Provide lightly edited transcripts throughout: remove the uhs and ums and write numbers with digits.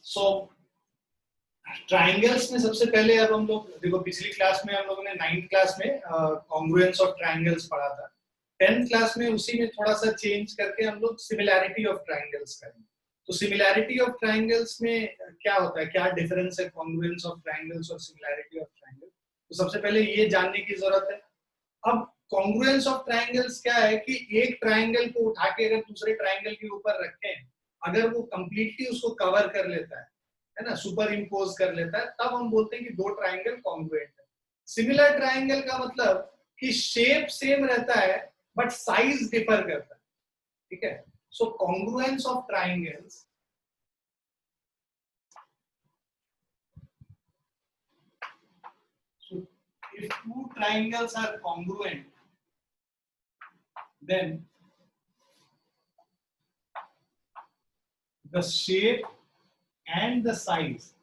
सो triangles में सबसे पहले अब हम लोग देखो, पिछली क्लास में हम लोगों ने 9th क्लास में कॉन्ग्रुएंस ऑफ ट्राइंगल्स पढ़ा था। 10th क्लास में उसी में थोड़ा सा चेंज करके हम लोग सिमिलैरिटी ऑफ ट्राइंगल्स करेंगे। तो सिमिलैरिटी ऑफ ट्राइंगल्स में क्या होता है, क्या डिफरेंस है कॉन्ग्रुएंस ऑफ ट्राइंगल्स और सिमिलैरिटी ऑफ ट्राइंगल्स, तो सबसे पहले ये जानने की जरूरत है। अब कॉन्ग्रुएंस ऑफ ट्राइंगल्स क्या है कि एक ट्राइंगल को उठा के अगर दूसरे ट्राइंगल के ऊपर रखें, अगर वो कंप्लीटली उसको कवर कर लेता है ना, सुपर इम्पोज कर लेता है, तब हम बोलते हैं कि दो ट्राइंगल कॉन्ग्रुएंट है। सिमिलर ट्राइंगल का मतलब कि शेप सेम रहता है बट साइज डिफर करता है, ठीक है। So congruence of triangles if two triangles are congruent, then the shape and the size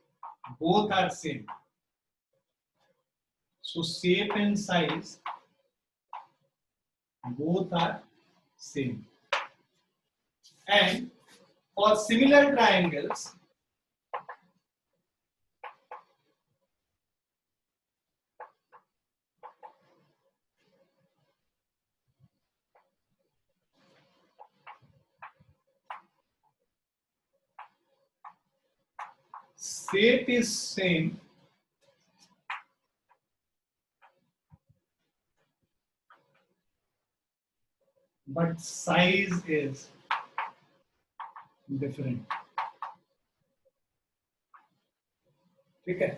both are same. So shape and size both are same. And for similar triangles, shape is same but size is different, ठीक है।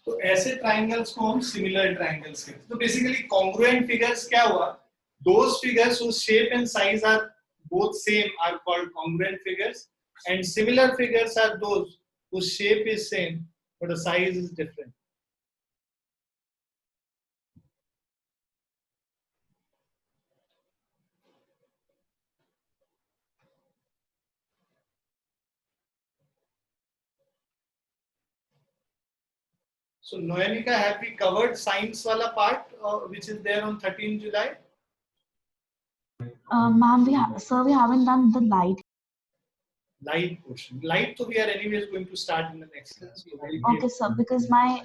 तो ऐसे triangles को हम similar triangles कहते हैं। तो basically congruent figures क्या हुआ, those figures whose shape and size are both same are called congruent figures, and similar figures are those whose shape is same but the size is different. So Noenica, have we covered science wala part which is there on 13 July? Ma'am, sir, we haven't done the Light portion. Light, so we are anyways going to start in the next class. So okay, sir, because my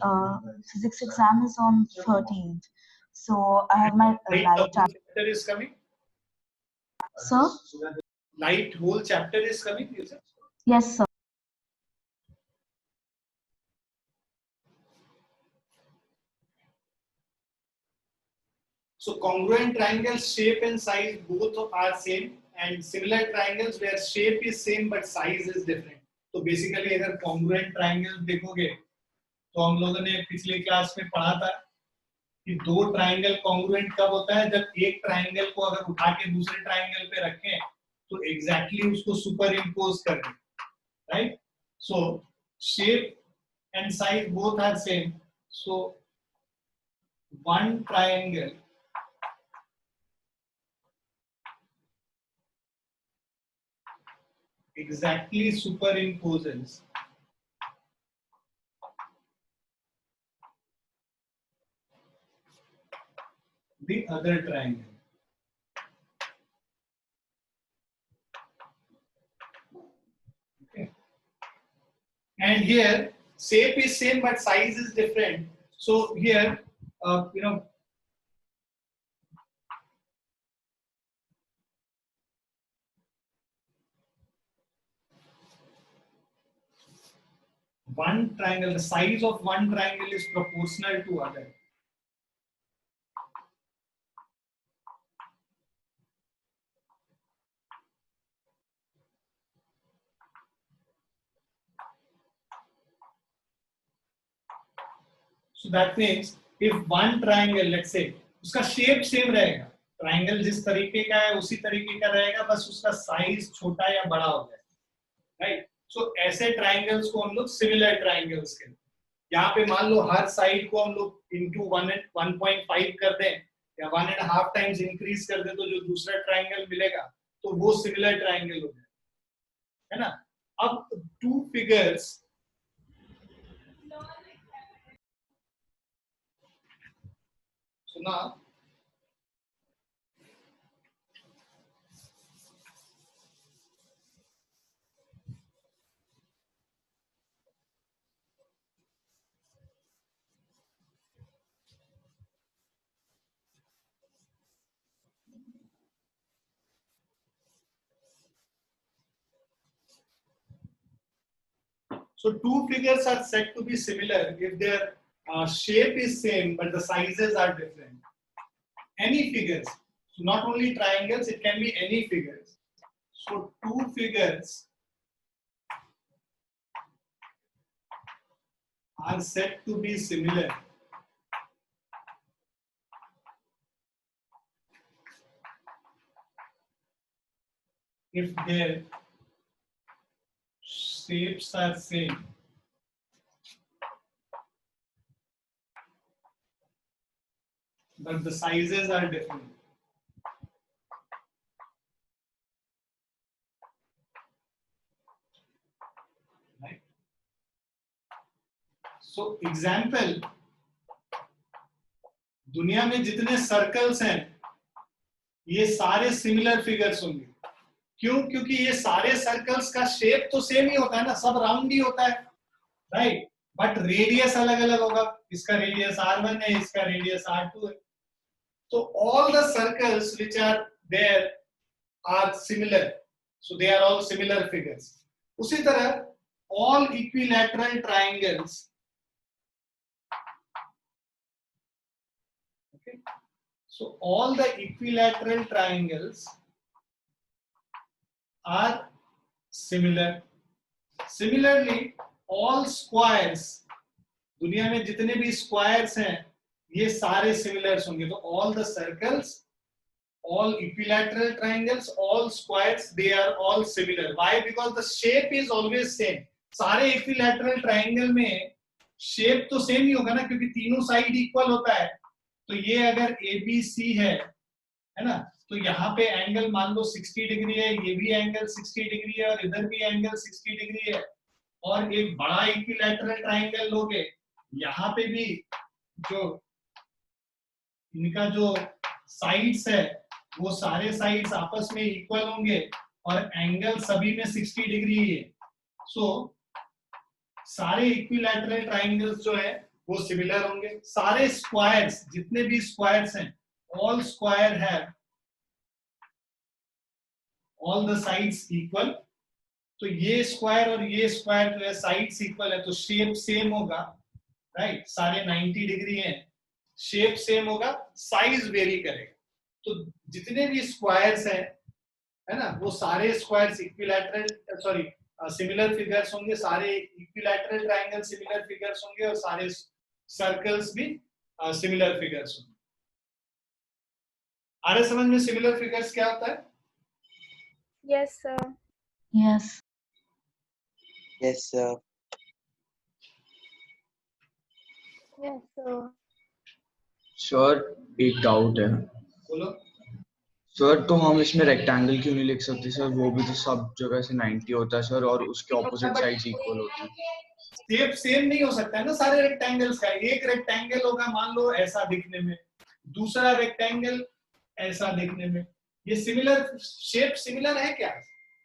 physics exam is on 13th. So I have my light chapter is coming. Sir? Light whole chapter is coming, is it? Yes, sir. So congruent triangles, shape and size both are same, and similar triangles where shape is same but size is different. तो basically अगर congruent triangle देखोगे तो हम लोगों ने पिछले class में पढ़ा था कि दो ट्राइंगल कॉन्ग्रुएंट कब होता है, जब एक ट्राइंगल को अगर उठा के दूसरे ट्राइंगल पे रखें तो एग्जैक्टली उसको सुपर इम्पोज कर दें, right. So shape and size both are same, so one triangle exactly superimposes the other triangle. Okay. And here shape is same but size is different. So here, one triangle, the size of one triangle is proportional to other. So that means if one triangle, let's say, उसका shape same रहेगा, triangle जिस तरीके का है उसी तरीके का रहेगा, बस उसका size छोटा या बड़ा हो जाए, right? So ऐसे triangles को हम लोग similar triangles कहते हैं। यहाँ पे मान लो हर साइड को हम लोग into 1.5 कर दें या 1.5 times increase कर दें, तो जो दूसरा ट्राइंगल मिलेगा तो वो similar triangle हो जाए, है ना। अब two figures, so now So two figures are said to be similar if their shape is same but the sizes are different. Any figures, so not only triangles, it can be any figures. So two figures are said to be similar if their shapes are same but the sizes are different. Right? So example, दुनिया में जितने circles हैं ये सारे similar figures होंगे. क्यों? क्योंकि ये सारे सर्कल्स का शेप तो सेम ही होता है ना, सब राउंड ही होता है, राइट? बट रेडियस अलग अलग होगा. इसका रेडियस r1 है, इसका रेडियस r2 है. तो all the circles which are there are similar, so they are all similar figures. उसी तरह all equilateral triangles, okay, so all the equilateral triangles are similar. Similarly all squares, दुनिया में जितने भी स्क्वायर्स हैं ये सारे सिमिलर्स होंगे. तो all the circles, all equilateral triangles, all squares, they are all similar. Why? Because the shape is always same. सारे equilateral triangle में shape तो same ही होगा ना, क्योंकि तीनों साइड इक्वल होता है. तो ये अगर ABC है ना, तो यहाँ पे एंगल मान लो 60 डिग्री है, ये भी एंगल 60 डिग्री है और इधर भी एंगल 60 डिग्री है. और एक बड़ा इक्विलैटरल ट्रायंगल लोगे, यहाँ पे भी जो इनका जो साइड्स है वो सारे साइड्स आपस में इक्वल होंगे और एंगल सभी में 60 डिग्री है. सो सारे इक्विलैटरल ट्रायंगल्स जो है वो सिमिलर होंगे. सारे स्क्वायर्स, जितने भी स्क्वायर्स हैं, all square have all the sides equal. तो ये स्क्वायर और ये स्क्वायर जो है साइड्स इक्वल है, तो शेप सेम होगा, राइट? सारे 90 डिग्री हैं, शेप सेम होगा, साइज वेरी करेगा. तो जितने भी स्क्वायर्स हैं, है ना, वो सारे squares equilateral, sorry, similar figures होंगे. सारे इक्विलैटरल ट्रायंगल सिमिलर फिगर्स होंगे और सारे सर्कल्स भी सिमिलर फिगर्स होंगे. आ रहा समझ में सिमिलर फिगर्स क्या होता है? Yes, sir. Yes. Yes, sir. Yes, sir. Sir एक डाउट है बोलो. सर. तो हम इसमें रेक्टेंगल क्यों नहीं लिख सकते सर? वो भी तो सब जगह से 90 होता है सर और उसके ऑपोजिट साइड्स इक्वल होती है. शेप सेम नहीं हो सकता है ना सारे रेक्टेंगल्स का. एक रेक्टेंगल होगा मान लो ऐसा दिखने में, दूसरा रेक्टेंगल ऐसा दिखने में. ये सिमिलर शेप सिमिलर है क्या?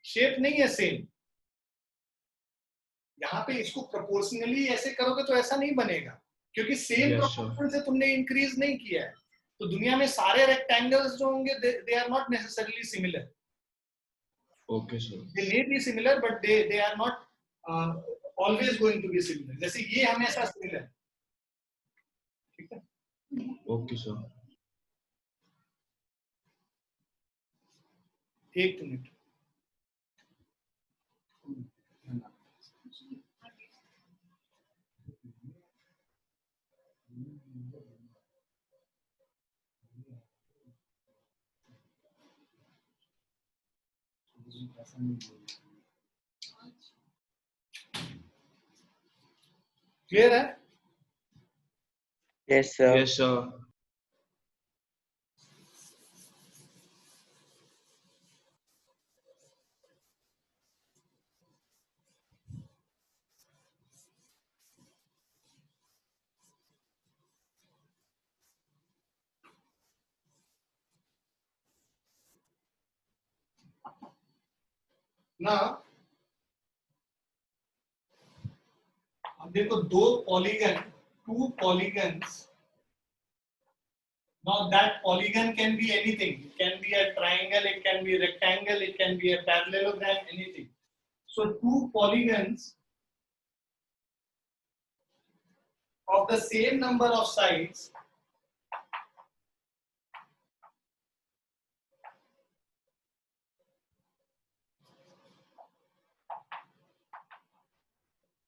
शेप नहीं है सेम. यहाँ पे इसको प्रोपोर्शनली ऐसे करोगे तो ऐसा नहीं बनेगा, क्योंकि सेम Yes, प्रोपोर्शन से तुमने इंक्रीज नहीं किया है. तो दुनिया में सारे रेक्टेंगल्स जो होंगे they are not necessarily similar. Okay sir. They may be similar but they are not always going to be similar. जैसे ये हमेशा सिमिलर है. ठीक है, ओके सर. एक मिनट. क्लियर है? Yes, sir. Yes sir. ना अब देखो दो polygon, two polygons. Now that polygon can be anything. It can be a triangle, it can be a rectangle, it can be a parallelogram, anything. So two polygons of the same number of sides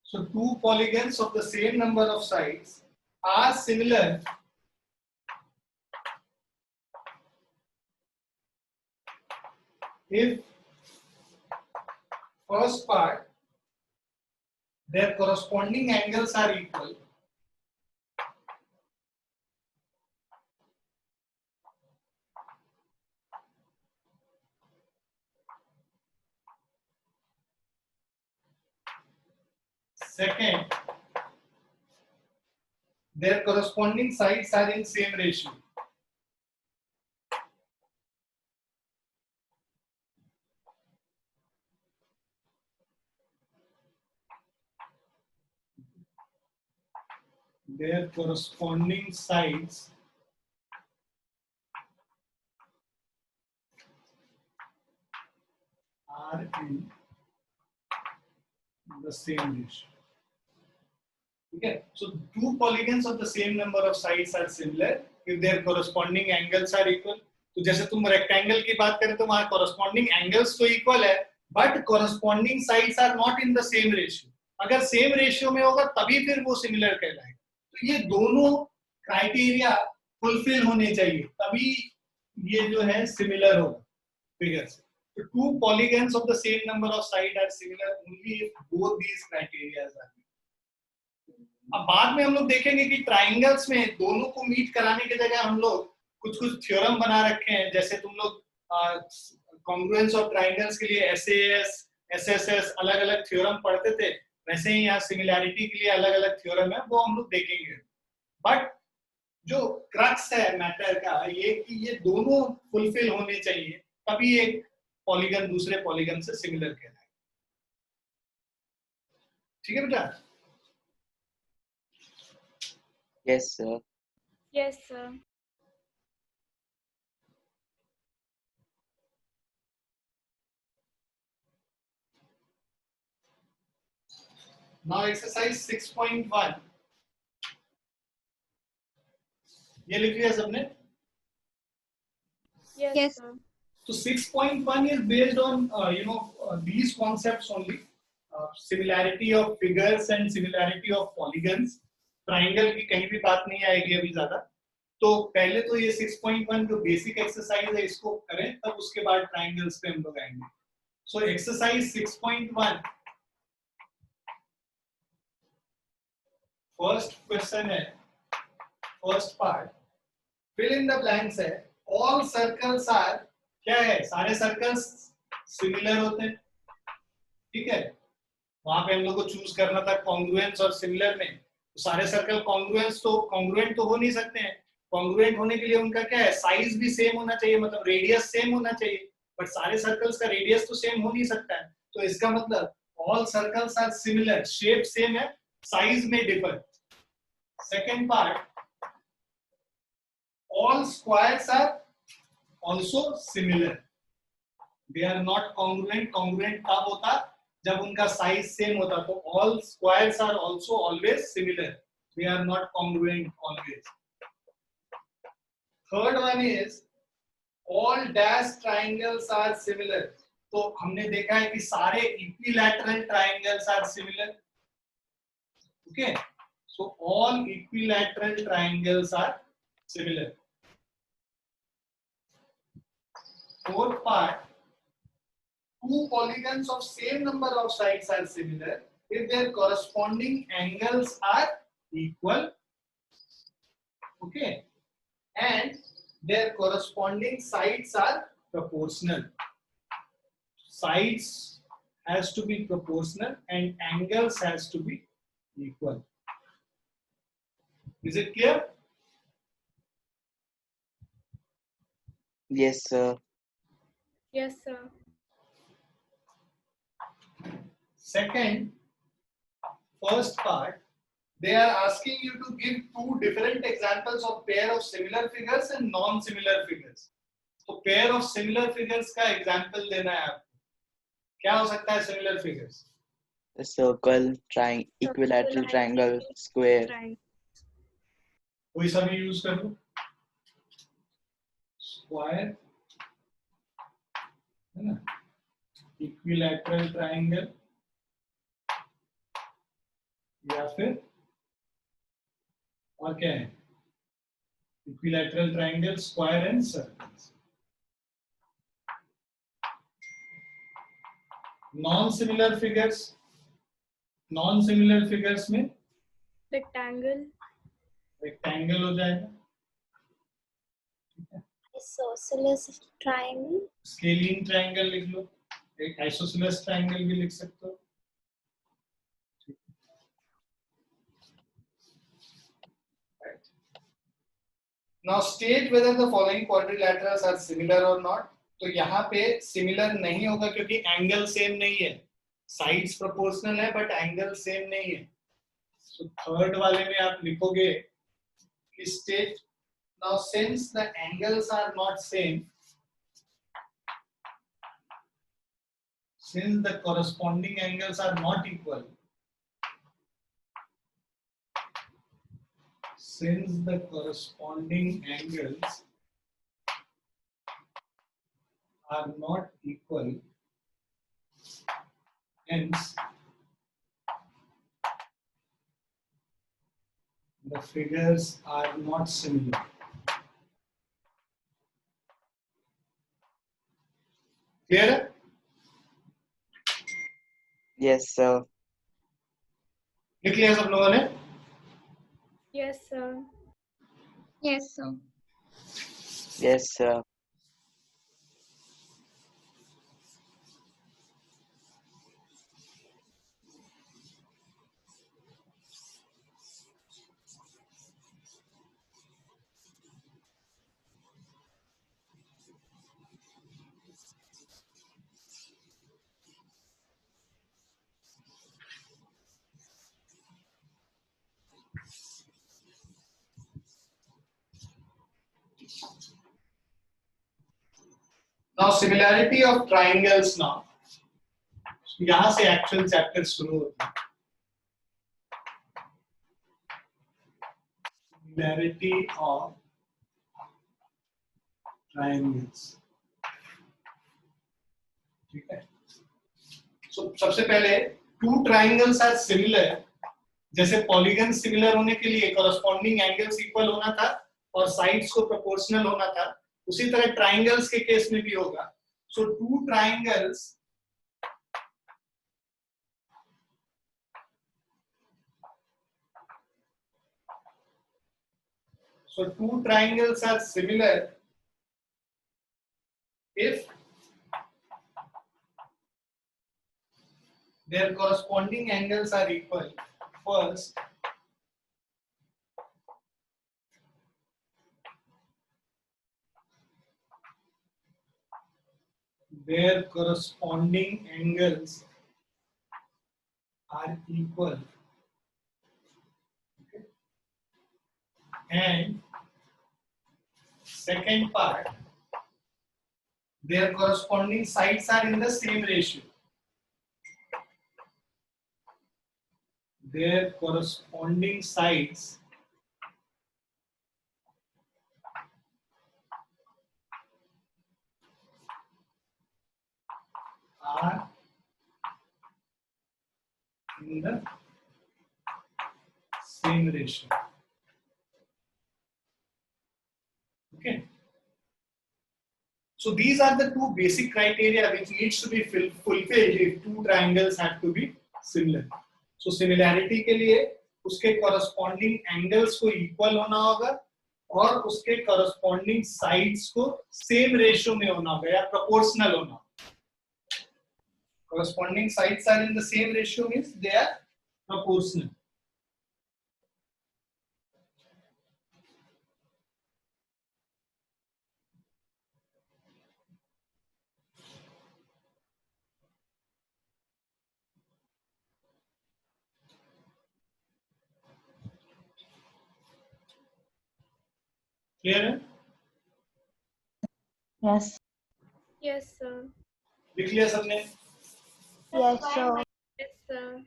so two polygons of the same number of sides are similar if first part their corresponding angles are equal second their corresponding sides are in same ratio. Their corresponding sides are in the same ratio. Okay, so two polygons of the same number of sides are similar if their corresponding angles are equal. तो जैसे तुम rectangle की बात करें तो वहां corresponding angles तो equal है, but corresponding sides are not in the same ratio. अगर same ratio में होगा तभी फिर वो similar कहलाएगा. तो ये दोनों क्राइटेरिया फुलफिल होने चाहिए तभी ये जो है similar होगा figures. So two polygons of the same number of sides are similar only if both these criteria are met. अब बाद में हम लोग देखेंगे कि ट्राइंगल्स में दोनों को मीट कराने की जगह हम लोग कुछ थ्योरम बना रखे हैं. जैसे तुम लोग कॉन्ग्रुएंस ऑफ ट्राइंगल्स के लिए SAS, SSS अलग अलग थ्योरम पढ़ते थे, वैसे ही यहाँ सिमिलैरिटी के लिए अलग अलग थ्योरम है, वो हम लोग देखेंगे. बट जो क्रक्स है मैटर का ये कि ये दोनों फुलफिल होने चाहिए तभी एक पॉलीगन दूसरे पॉलीगन से सिमिलर कहलाएगा. ठीक है बेटा? Yes, sir. Yes, sir. Now exercise 6.1 ये लिख लिया सबने? Yes, Yes. sir. So 6.1 is based on these concepts only, similarity of figures and similarity of polygons. Triangle की कहीं भी बात नहीं आएगी अभी ज्यादा. तो पहले तो ये 6.1 जो बेसिक एक्सरसाइज है इसको करें, तब उसके बाद ट्राइंगल्स पे हम लोग आएंगे. सो एक्सरसाइज 6.1 फर्स्ट क्वेश्चन है, first part fill in the blanks है. ऑल सर्कल्स आर, क्या है, सारे सर्कल्स सिमिलर होते हैं. ठीक है, वहां पे हम लोग को चूज करना था कॉन्ग्रुएंस और सिमिलर में. तो सारे सर्कल कॉन्ग्रुएंट तो हो नहीं सकते हैं. कॉन्ग्रुएंट होने के लिए उनका क्या है, साइज भी सेम होना चाहिए, मतलब रेडियस सेम होना चाहिए. बट सारे सर्कल्स का रेडियस तो सेम हो नहीं सकता है. तो इसका मतलब all circles are similar, shape same है, साइज में differ. Second part, all squares are also similar. They are not congruent. Congruent कब होता, जब उनका साइज सेम होता. तो all squares are also always similar. They are not congruent always. Third one is all dashed triangles are similar. तो हमने देखा है कि सारे equilateral triangles are similar. Okay, so all equilateral triangles are similar. Fourth part, two polygons of same number of sides are similar if their corresponding angles are equal. Okay, and their corresponding sides are proportional. Sides has to be proportional and angles has to be equal. Is it clear? Yes, sir. Yes, sir. Second, first part, they are asking you to give two different examples of pair of similar figures and non-similar figures. तो pair of similar figures का example देना है आपको. क्या हो सकता है similar figures? A circle, equilateral triangle, square. कोई सा भी यूज कर लो, स्क्वायर है ना, इक्विलैटरल ट्राइंगल या फिर और क्या है, equilateral triangle, square and circles. Non similar figures में rectangle, रेक्टेंगल हो जाएगा, isosceles triangle, स्केलिन ट्राइंगल लिख लो, एक आइसोसेलेस ट्राइंगल भी लिख सकते हो। Now state whether the following quadrilaterals are similar or not. तो यहाँ पे सिमिलर नहीं होगा क्योंकि एंगल सेम नहीं है, साइड्स प्रोपोर्शनल है बट एंगल सेम नहीं है। तो थर्ड वाले में आप लिखोगे कि state now since the angles are not same, since the corresponding angles are not equal, since the corresponding angles are not equal, hence the figures are not similar. Clear? Yes, sir. लिख लिया सब लोगों ने? yes sir, yes sir, Yes, sir. Now similarity of triangles now. यहाँ से actual chapter शुरू होता है। Similarity of triangles. ठीक है। So सबसे पहले two triangles are similar. जैसे पॉलीगन सिमिलर होने के लिए कॉरस्पॉन्डिंग एंगल्स इक्वल होना था और साइड्स को प्रोपोर्शनल होना था, उसी तरह ट्राइंगल्स के केस में भी होगा। So two triangles are similar if their corresponding angles are equal. First, their corresponding angles are equal. Okay. And second part, their corresponding sides are in the same ratio. Their corresponding sides are in the same ratio. Okay. So these are the two basic criteria which needs to be fulfilled if two triangles have to be similar. So similarity के लिए उसके corresponding angles को equal होना होगा और उसके corresponding sides को same ratio में होना होगा या proportional होना होगा. Corresponding sides are in the same ratio means they are proportional. Clear है? Yes. yes sir, लिख लिया सबने? Yes, sir. yes sir,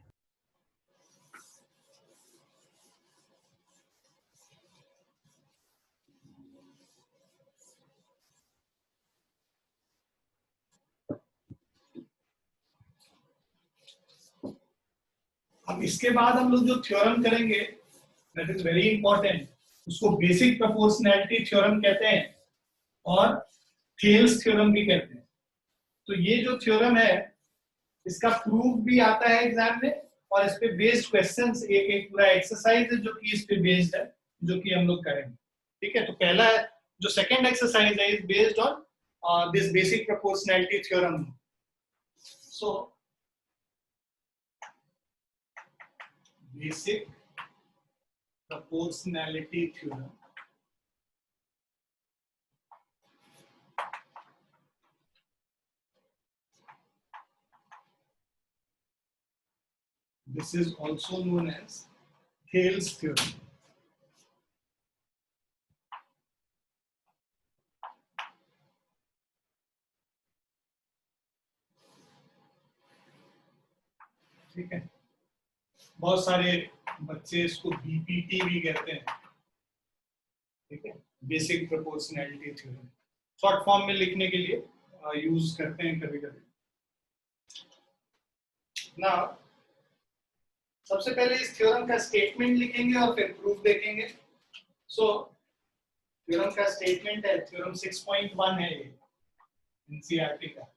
अब इसके बाद हम लोग जो थ्योरम करेंगे दैट इज वेरी इंपॉर्टेंट, उसको बेसिक प्रोपोर्शनैलिटी थ्योरम कहते हैं और थेल्स थ्योरम भी कहते हैं। तो ये जो थ्योरम है इसका प्रूफ भी आता है एग्जाम में और इस पे बेस्ड क्वेश्चंस एक एक पूरा एक्सरसाइज है जो कि इस पे बेस्ड है, जो कि हम लोग करेंगे। ठीक है, तो पहला जो सेकंड एक्सरसाइज है is based on this basic proportionality theorem. So basic proportionality theorem, this is also known as Thales theorem. ठीक है, बहुत सारे बच्चे इसको बीपीटी भी कहते हैं। ठीक है, basic proportionality theorem short form में लिखने के लिए यूज करते हैं कभी कभी ना। सबसे पहले इस थ्योरम का स्टेटमेंट लिखेंगे और फिर प्रूफ देखेंगे। सो थ्योरम का स्टेटमेंट है, थ्योरम 6.1 है ये एनसीईआरटी का।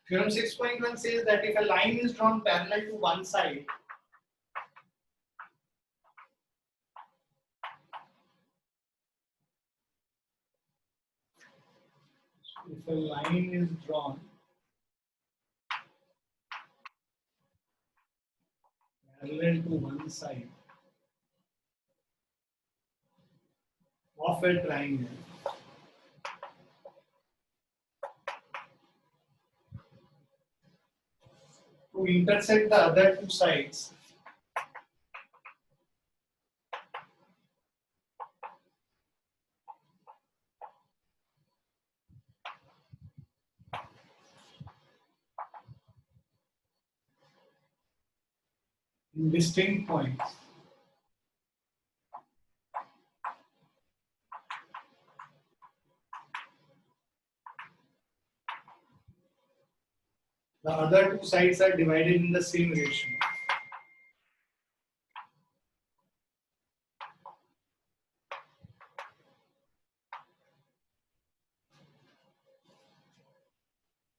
Theorem 6.1 says that if a line is drawn parallel to one side, if a line is drawn parallel to one side of a triangle, to intersect the other two sides, in distinct points, the other two sides are divided in the same ratio.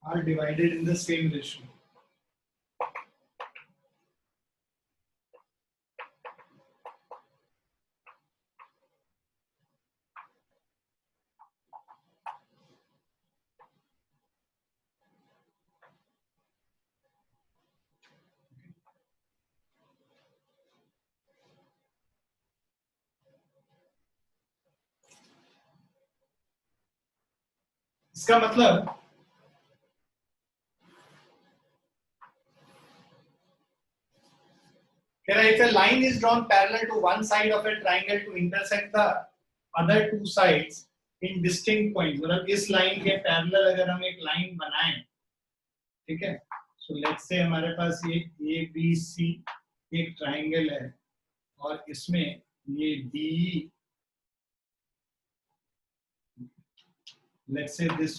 Are divided in the same ratio. इसका मतलब if a line is drawn parallel to one side of a triangle to intersect the other two sides in distinct points, मतलब इस line के parallel अगर हम एक line बनाएं, ठीक है, सो लेट्स से हमारे पास ये ए बी सी एक ट्राइंगल है और इसमें ये D, let's say this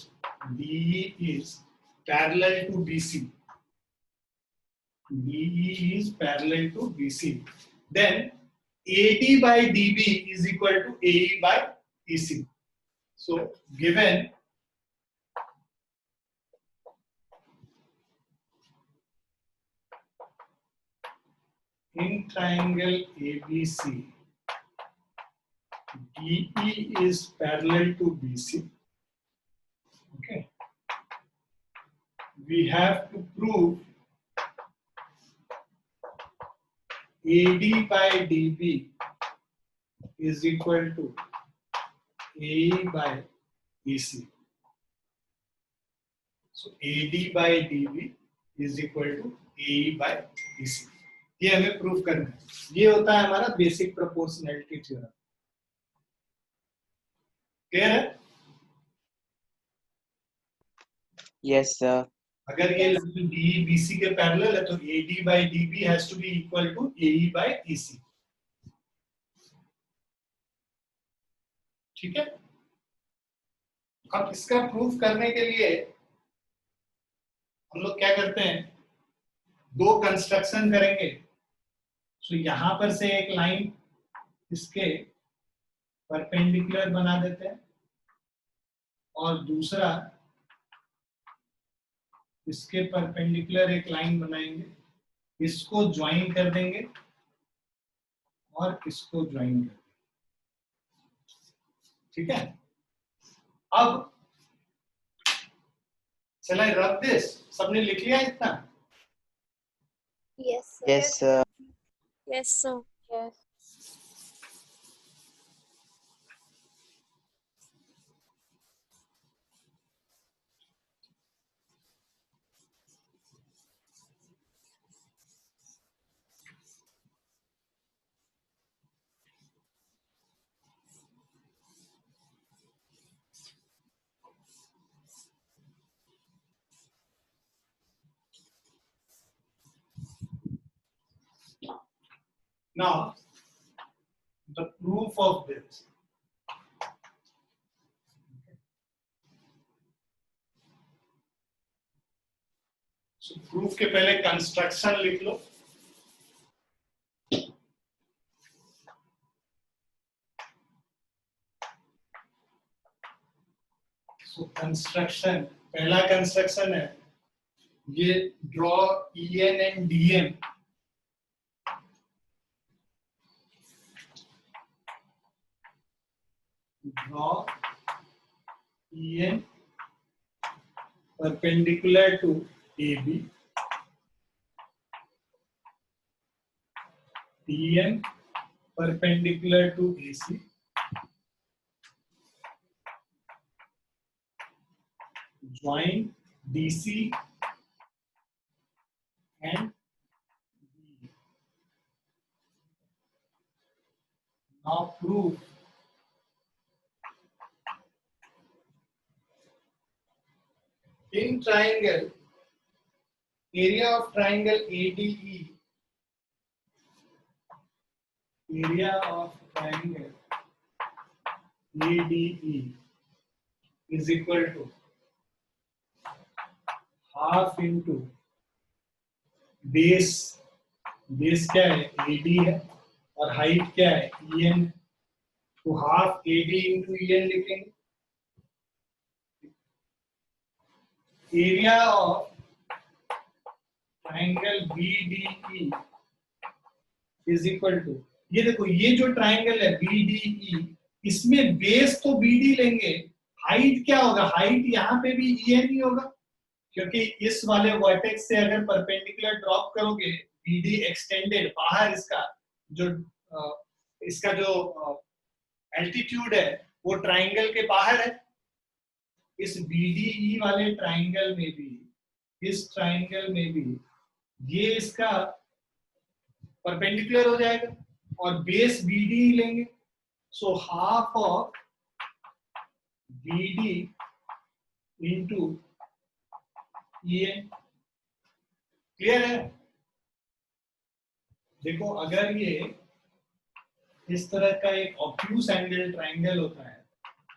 DE is parallel to BC. DE is parallel to BC. Then AD by DB is equal to AE by EC. So given in triangle ABC, DE is parallel to BC. Okay, we have to prove AD by DB is equal to AE by EC. So AD by DB is equal to AE by EC. ये हमें prove करना है। ये होता है हमारा basic proportionality theorem. Clear है? Yes, sir. अगर ये लाइन DE BC के पैरेलल है तो AD by DB has to be equal to AE by EC. ठीक है, अब इसका प्रूफ करने के लिए हम लोग क्या करते हैं, दो कंस्ट्रक्शन करेंगे। तो यहां पर से एक लाइन इसके परपेंडिकुलर बना देते हैं और दूसरा इसके परपेंडिकुलर एक लाइन बनाएंगे, इसको ज्वाइन कर देंगे और इसको ज्वाइन कर देंगे। ठीक है, अब shall I rub this? सबने लिख लिया इतना? Yes, sir. Yes, sir. Yes, sir. Yes. Now, the proof of this. So, proof के पहले कंस्ट्रक्शन लिख लो। So, कंस्ट्रक्शन, पहला कंस्ट्रक्शन है ये draw EN and DM। Draw EN perpendicular to AB, DM perpendicular to AC, join DC and BE. Now prove in triangle, area of triangle ADE, area of triangle ADE is equal to half into base, base क्या है AD है और height क्या है EN, तो half AD into EN लिखेंगे। Area of triangle BDE is equal to, ये देखो ये जो ट्राइंगल है BDE, इसमें बेस तो BD लेंगे, हाइट क्या होगा, हाइट यहाँ पे भी EN ही होगा, क्योंकि इस वाले वर्टेक्स से अगर परपेंडिकुलर ड्रॉप करोगे BD एक्सटेंडेड बाहर, इसका जो एल्टीट्यूड है वो ट्राइंगल के बाहर है। इस BDE वाले ट्राइंगल में भी, इस ट्राइंगल में भी ये इसका परपेंडिकुलर हो जाएगा और बेस BD लेंगे। So half of BD into EN। Clear है? देखो अगर ये इस तरह का एक ऑब्ट्यूज एंगल ट्राइंगल होता है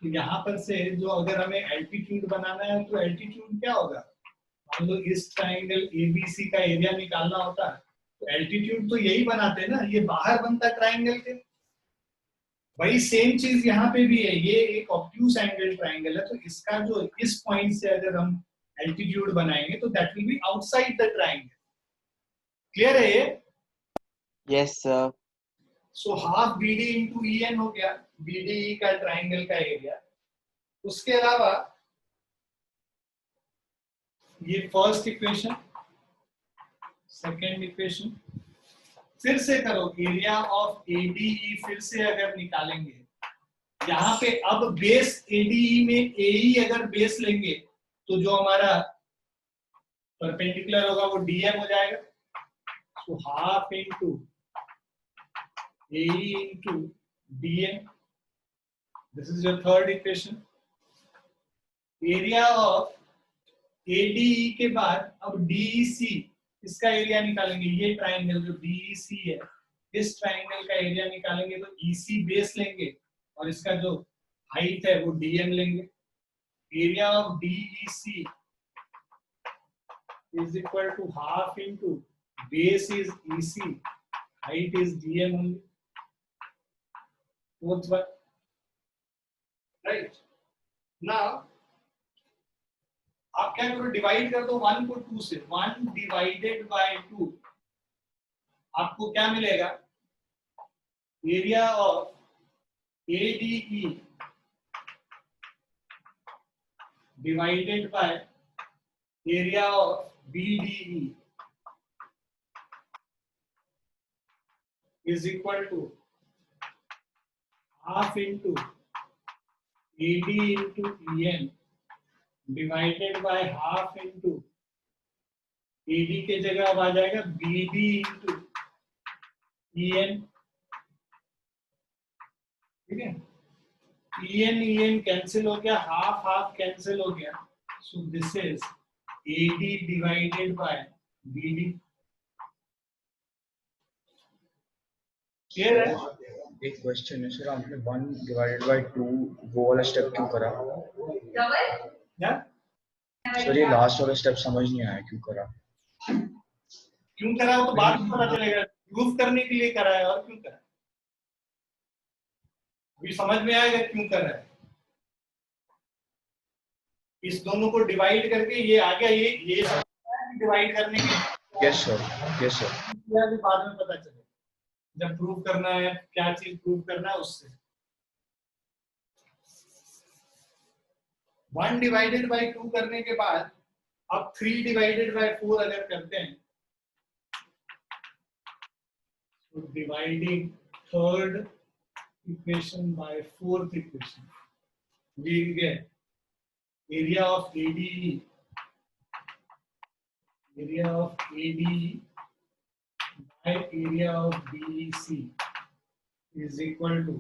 तो यहाँ पर से जो अगर हमें एल्टीट्यूड बनाना है तो एल्टीट्यूड क्या होगा, मान लो इस ट्राइंगल ABC का एरिया निकालना होता है तो एल्टीट्यूड तो यही बनाते हैं ना, ये बाहर बनता ट्राइंगल के। वही सेम चीज यहाँ पे भी है, ये एक ऑब्ट्यूज एंगल ट्राइंगल है तो इसका जो इस पॉइंट से अगर हम एल्टीट्यूड बनाएंगे तो that will be outside the triangle. Clear है ये? Yes, sir. So half BD into EN हो गया BDE का ट्राइंगल का एरिया। उसके अलावा ये फर्स्ट इक्वेशन, सेकेंड इक्वेशन, फिर से करो एरिया ऑफ ADE, फिर से अगर निकालेंगे यहाँ पे अब बेस ADE में AE अगर बेस लेंगे तो जो हमारा परपेंडिकुलर होगा वो DM हो जाएगा। So half into AE into DM. This is your third equation. Area of ADE के बाद अब DEC, इसका एरिया निकालेंगे। ये ट्राइंगल जो DEC है, इस ट्राइंगल का एरिया निकालेंगे तो EC बेस लेंगे और इसका जो हाइट है वो DM लेंगे। Area of DEC is equal to half into base is EC, height is DM only. Fourth one, right? Now आप क्या करो, डिवाइड कर दो 1 को 2 से, 1 डिवाइडेड बाय 2 आपको क्या मिलेगा, area of ADE divided by area of BDE is equal to half into AD into EN divided by half into AD के जगह अब आ जाएगा BD इंटू EN, ठीक है। EN कैंसिल हो गया, हाफ हाफ कैंसिल हो गया, so this is AD divided by BD। Clear है? एक क्वेश्चन है सर, आपने 1 डिवाइडेड बाय 2 वो वाला स्टेप क्यों करा? क्या सर ये लास्ट वाला स्टेप समझ नहीं आया, क्यों करा? क्यों करा हो तो बाद में पता चलेगा, प्रूफ करने के लिए करा है और क्यों करा, अभी समझ में आएगा क्यों कर रहा है। इस दोनों को डिवाइड करके ये आ गया, ये डिवाइड करने के यस सर, यस सर। बाद में पता चलेगा जब प्रूव करना है, क्या चीज प्रूव करना है उससे। 1 डिवाइडेड बाय 2 करने के बाद अब 3 डिवाइडेड बाय 4 अगर करते हैं तो dividing third equation by fourth equation, we get area of ADE by area of BEC is equal to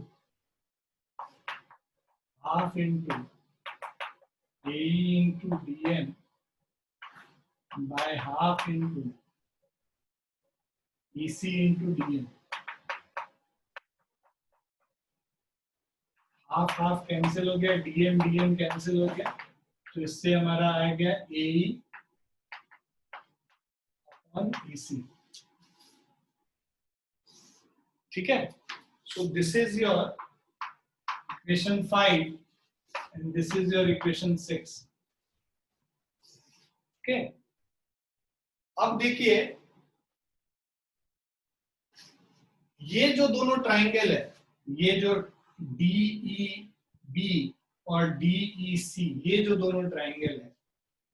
half into AE into DM by half into EC into DM। Half half cancel हो गया, DM cancel हो गया, तो इससे हमारा आ गया AE upon EC, ठीक है। So this is your equation 5 and this is your equation 6, okay. अब देखिए ये जो दोनों ट्राइंगल है, ये जो DEB और DEC, ये जो दोनों ट्राइंगल है,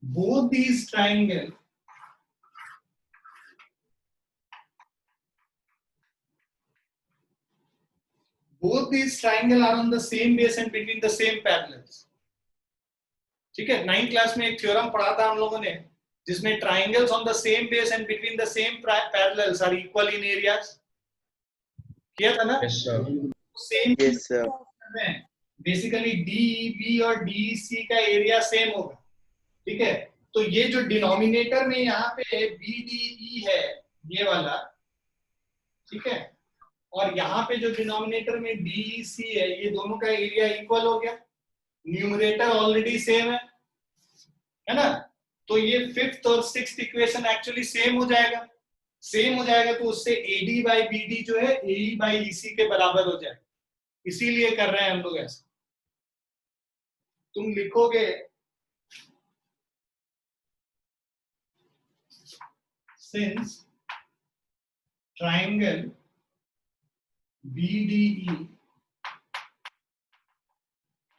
both these triangle are on the same base and between the same parallels, ठीक है। 9th क्लास में एक थ्योरम पढ़ा था हम लोगों ने जिसमें triangles on the same base and between the same parallels are equal in areas, किया था ना? Yes sir, same Yes, sir. Basically DEB और DEC का एरिया सेम होगा, ठीक है। तो ये जो डिनोमिनेटर में यहाँ पे BDE है ये वाला, ठीक है, और यहाँ पे जो डिनोमिनेटर में DEC है, ये दोनों का एरिया इक्वल हो गया, न्यूमरेटर ऑलरेडी सेम है ना। तो ये 5th और 6th इक्वेशन एक्चुअली सेम हो जाएगा, तो उससे AD बाई BD जो है AE बाई EC के बराबर हो जाएगा, इसीलिए कर रहे हैं हम लोग ऐसा। तुम लिखोगे since triangle BDE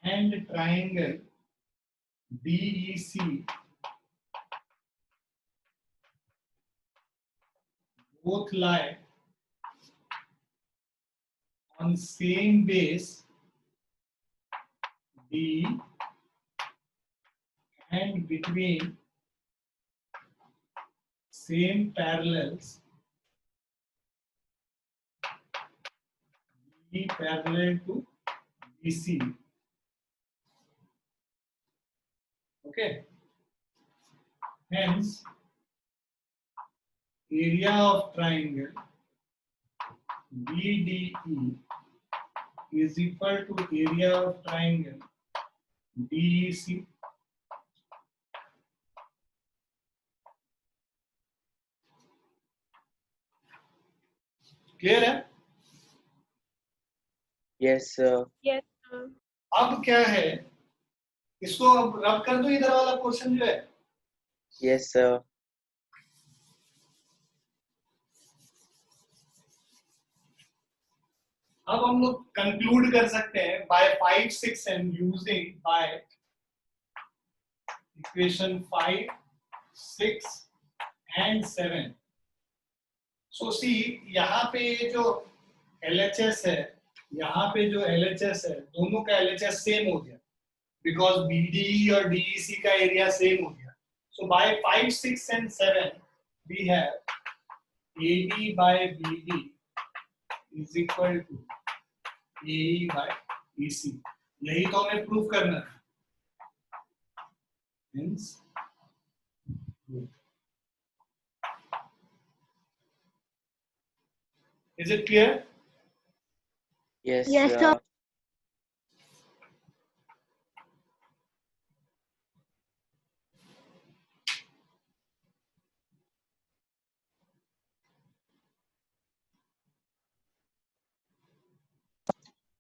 and triangle DEC both lie on same base D and between same parallels B parallel to BC, okay. Hence area of triangle BDE is equal to area of triangle DEC, clear है? Yes, sir. Yes, sir. अब क्या है, इसको अब रब कर दो, इधर वाला पोर्शन जो है। Yes, sir. अब हम लोग कंक्लूड कर सकते हैं by 5, 6 and using by equation 5, 6 and 7। So see यहाँ पे ये जो LHS है, यहाँ पे जो LHS है, दोनों का LHS सेम हो गया बिकॉज BDE और DEC का एरिया सेम हो गया। So by 5, 6 and 7 we have AD by BD is equal to AE by EC। यही तो हमें प्रूव करना है। Hence, is it clear? Yes, Yes, sir. sir.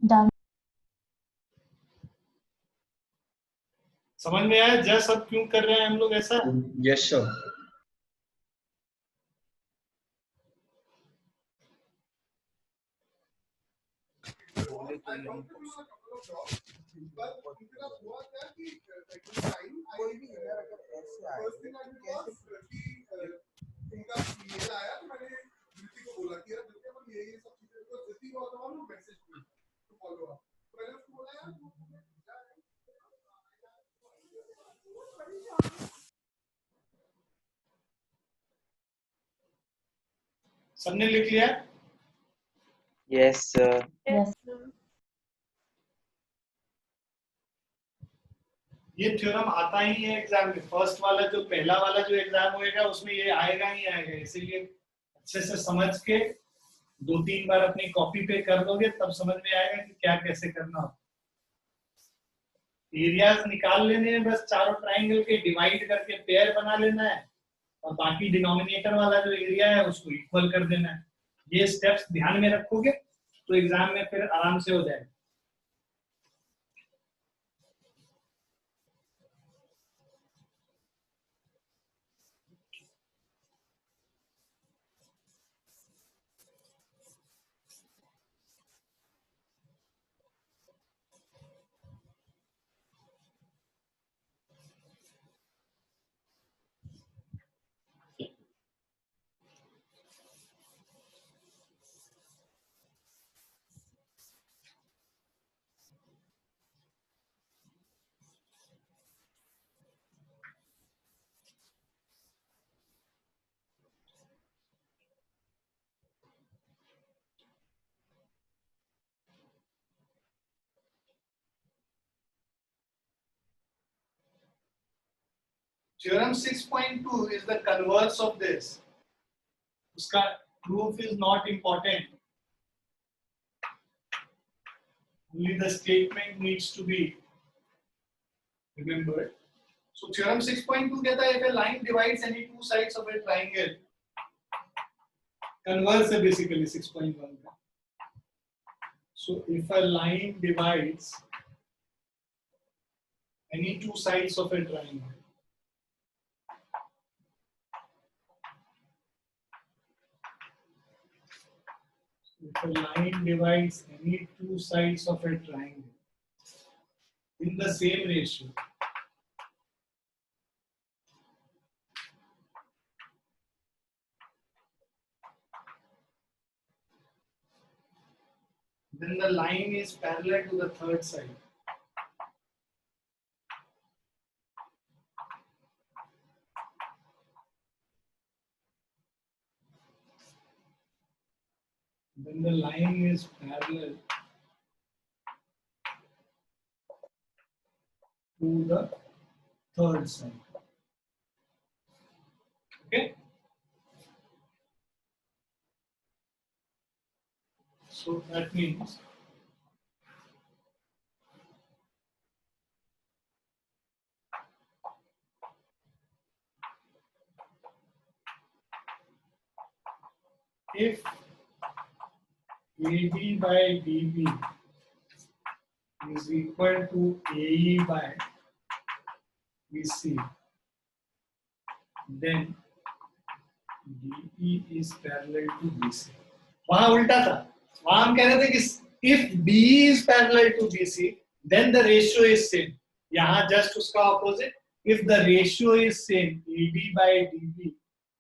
Done. समझ में आया जस्ट अब क्यों कर रहे हैं हम लोग ऐसा? Yes, sir. सबने लिख लिया? Yes, sir. Yes, Yes. sir. ये थ्योरम आता ही है एग्जाम में। फर्स्ट वाला जो पहला वाला जो एग्जाम होएगा उसमें ये आएगा ही आएगा, इसीलिए अच्छे से समझ के 2-3 बार अपनी कॉपी पे कर दोगे तब समझ में आएगा कि क्या कैसे करना हो। एरियाज निकाल लेने हैं, बस चारों ट्राइंगल के डिवाइड करके पेयर बना लेना है और बाकी डिनोमिनेटर वाला जो एरिया है उसको इक्वल कर देना है। ये स्टेप्स ध्यान में रखोगे तो एग्जाम में फिर आराम से हो जाएगा। Theorem 6.2 is the converse of this. उसका proof is not important. Only the statement needs to be remembered. So theorem 6.2 कहता है if a line divides any two sides of a triangle, converse है basically 6.1 का. So if a line divides any two sides of a triangle, if a line divides any two sides of a triangle in the same ratio, then the line is parallel to the third side. Then the line is parallel to the third side. Okay? So that means if AD by DB is equal to AE by BC, then DE is parallel to BC. वहां उल्टा था, वहां हम कह रहे थे कि if DE is parallel to BC, then the ratio is same. यहाँ just उसका opposite. If the ratio is same, AD by DB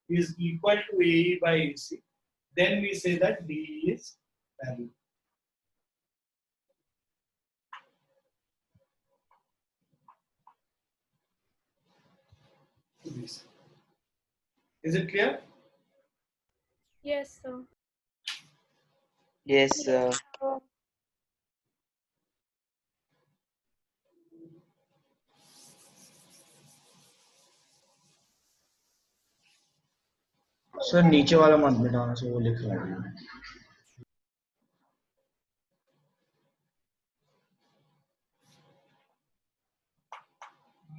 is equal to AE by AC, then we say that DE is parallel. Is it clear? Yes, sir. Yes, sir. Sir नीचे वाला मत मिटाना, sir वो लिख रहा है.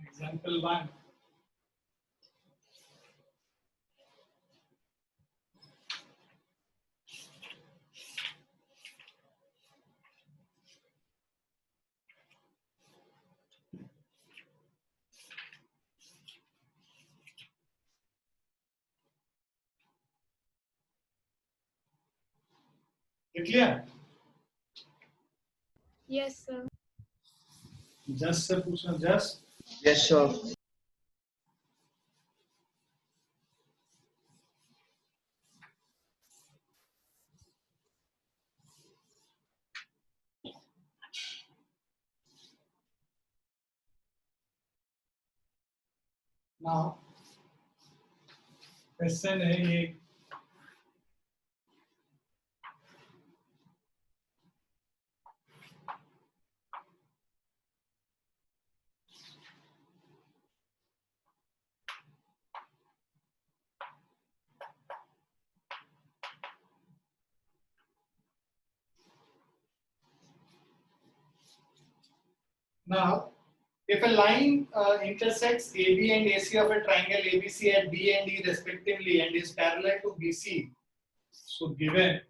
Example 1. Clear? Yes, sir. Just से पूछना, just. Yes sir. Now, question है ये, now if a line intersects AB and AC of a triangle ABC at B and E respectively and is parallel to BC, so given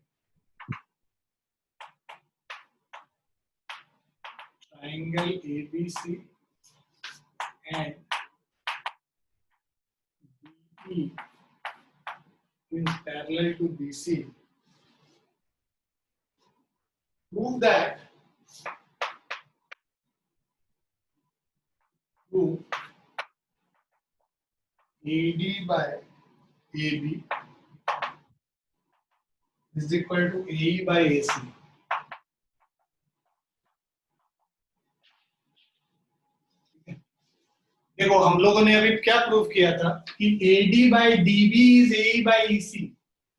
triangle ABC and BE is parallel to BC, prove that AD by AB is equal to AE by AC. देखो हम लोगों ने अभी क्या prove किया था कि AD by DB is AE by EC.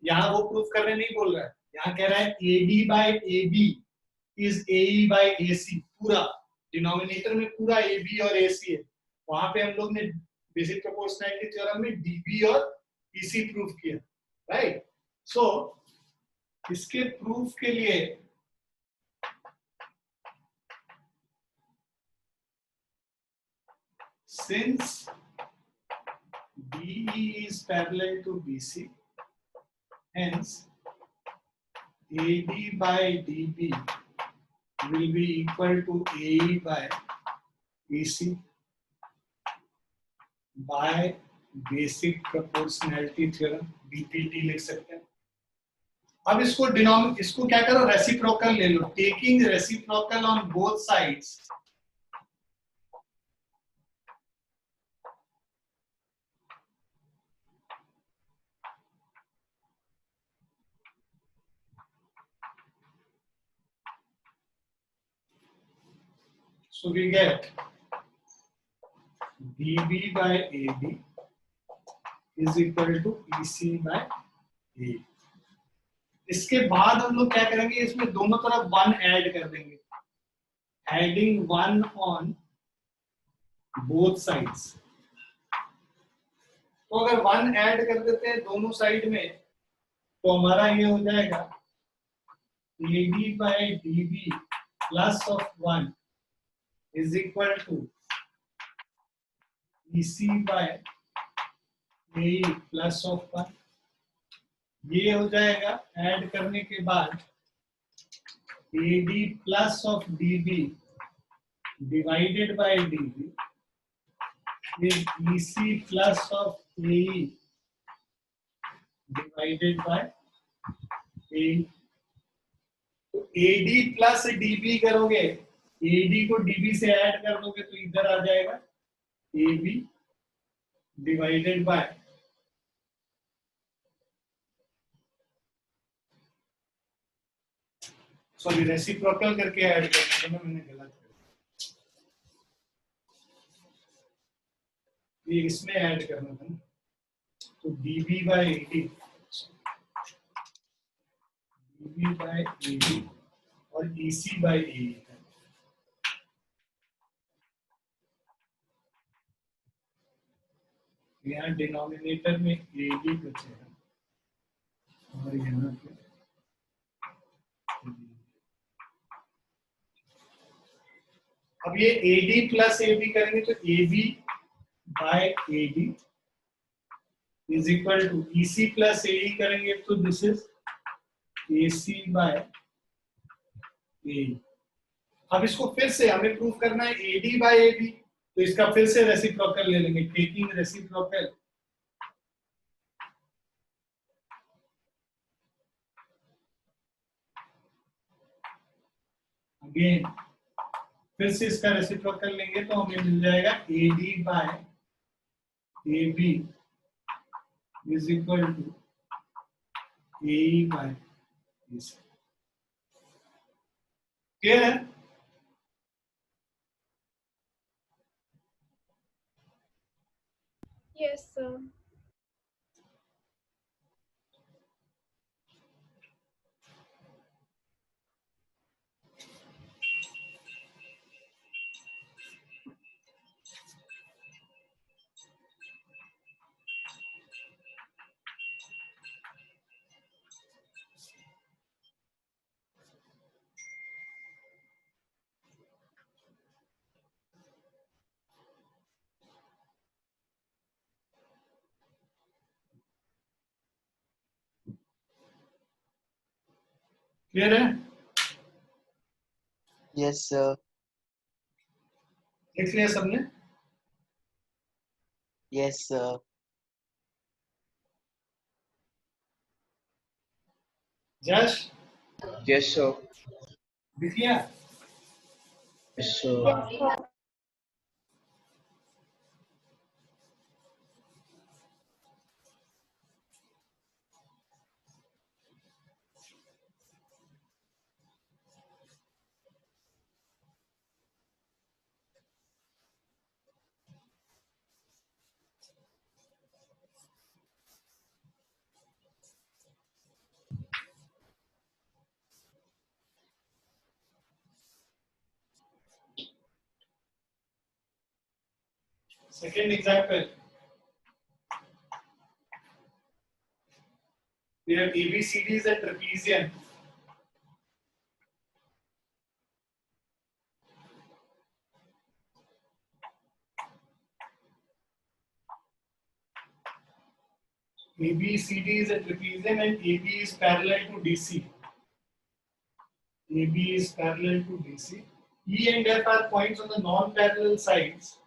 यहाँ वो प्रूफ करने नहीं बोल रहा है, यहाँ कह रहा है AD by AB is AE by AC. पूरा डिनोमिनेटर में पूरा AB और AC है. वहां पे हम लोग ने बेसिक प्रोपोर्शनैलिटी थ्योरम में DB और EC प्रूफ किया, राइट? सो इसके प्रूफ के लिए since DE is parallel to BC, hence AD by DB will be equal to AE by EC by basic proportionality theorem, BPT लिख सकते हैं. अब इसको क्या करो, रेसिप्रोकल ले लो. Taking reciprocal on both sides, so we get DB by AB is equal to EC by A. इसके बाद हम लोग क्या करेंगे, इसमें दोनों तरफ 1 ऐड कर देंगे, एडिंग 1 ऑन बोथ साइड्स. तो अगर 1 ऐड कर देते हैं दोनों साइड में, तो हमारा ये हो जाएगा AD by DB plus of 1 is equal to EC by AE plus of 1. ये हो जाएगा, ऐड करने के बाद AD plus of DB divided by DB is EC plus of AE divided by AE. तो AD प्लस DB करोगे, AD को DB से ऐड कर दोगे तो इधर आ जाएगा AB divided by sorry reciprocal करके ऐड करना था ना, मैंने गलत कर ये इसमें ऐड करना था ना, तो DB by AD DB by AD और EC बाय AE यहाँ डिनोमिनेटर में AD बचेगा और यहाँ पे अब ये AD प्लस AB करेंगे तो AB by AD is equal to EC plus AE करेंगे तो this is AC by AE। अब इसको फिर से हमें प्रूव करना है AD बाय AB, तो इसका फिर से रेसिप्रोकल ले लेंगे, टेकिंग रेसिप्रोकल अगेन फिर से इसका रेसिप्रोकल लेंगे तो हमें मिल जाएगा AD by AB is equal to AE by AC। Clear है? Yes, sir. क्लियर है? Yes, sir. लिख लिया सबने? Yes, sir. जश Yes, sir. लिख लिया? Yes, sir. Yes, sir. Second example. We have ABCD is a trapezium. ABCD is a trapezium and AB is parallel to DC. AB is parallel to DC. E and F are points on the non-parallel sides.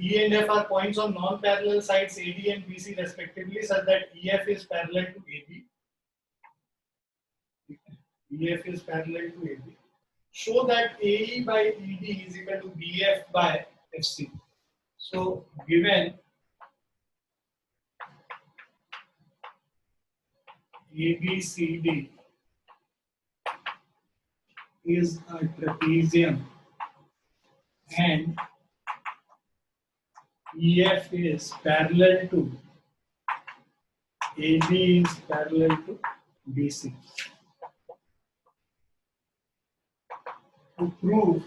E and F are points on non-parallel sides AD and BC respectively, such that EF is parallel to AB. EF is parallel to AB. Show that AE by ED is equal to BF by FC. So, given ABCD is a trapezium and EF is parallel to AB is parallel to BC. To prove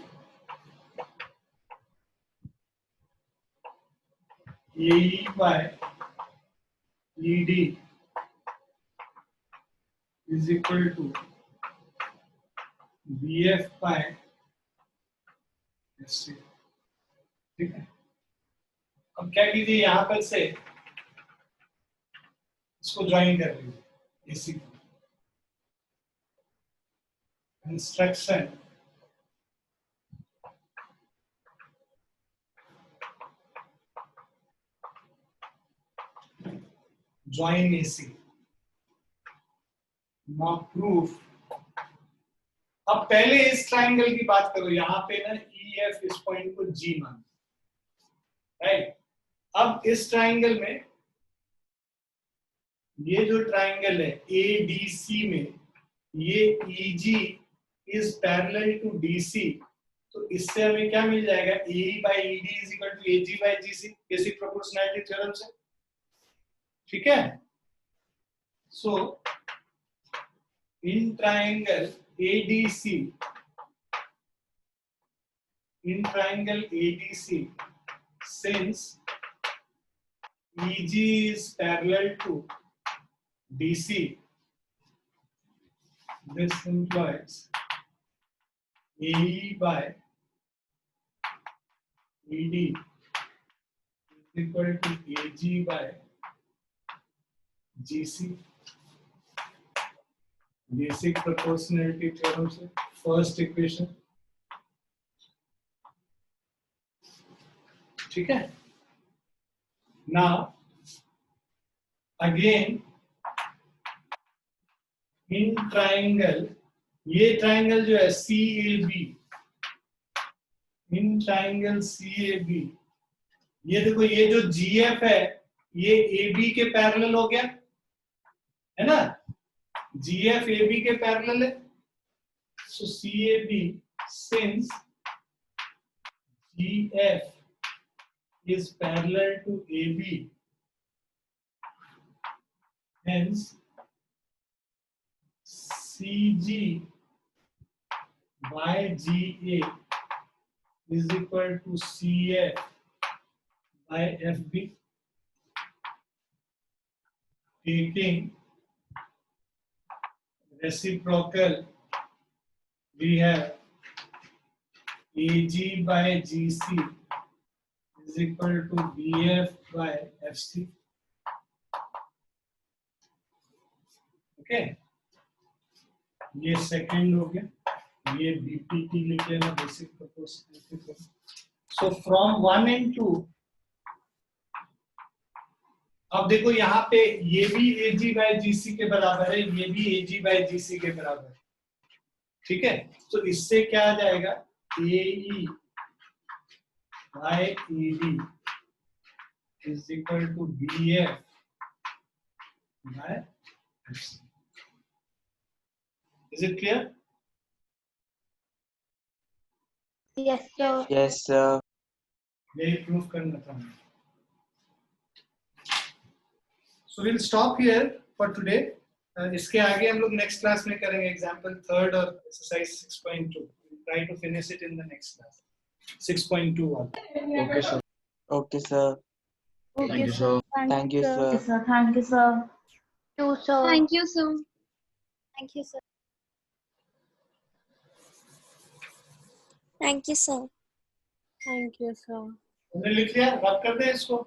AE by ED is equal to BF by FC. ठीक है? अब क्या कीजिए, यहाँ पर से इसको join कर लीजिए इसी को। Instruction join AC, now proof. अब पहले इस ट्राइंगल की बात करो, यहाँ पे ना ई एफ इस पॉइंट को जी मान, राइट। अब इस ट्राइंगल में ये जो ट्राइंगल है ए डी सी में, ये E G is parallel to D C, तो इससे हमें क्या मिल जाएगा, A by E D is equal to A G by G C, basic proportionality theorem से, ठीक है। So in triangle ADC, in triangle ADC, since EG is parallel to DC, this implies AE by ED is equal to AG by GC. Basic proportionality theorem से first equation, ठीक है। Now again in triangle, ये triangle जो है CAB, in triangle CAB, ये देखो, ये जो GF है ये AB के पैरेलल हो गया है ना, GF AB के पैरेलल है। So CAB, since GF is parallel to AB, hence CG by GA is equal to CF by FB. Taking reciprocal, we have AG by GC is equal to BF by FC. Okay, ये second हो गया, ये BPT लिख लेना, basic proportionality. So from 1 and 2, अब देखो यहाँ पे ये भी AG by GC के बराबर है, ये भी AG by GC के बराबर है, ठीक है। तो इससे क्या आ जाएगा, AE by ED is equal to BF by FC. Is it clear? Yes, sir. Yes, sir. यही प्रूफ करना था। So we'll stop here for today. इसके आगे हम लोग नेक्स्ट क्लास में करेंगे एग्जांपल 3rd और exercise 6.2. We'll try to finish it in the next class. 6.2 वाला। Okay, sir. Okay, sir. Thank you, sir. Thank you, sir. Okay, sir. Thank you, sir. You, sir. Thank you, sir. Thank you, sir. Thank you, sir. Thank you, sir. हमने लिख लिया, रब कर दे इसको।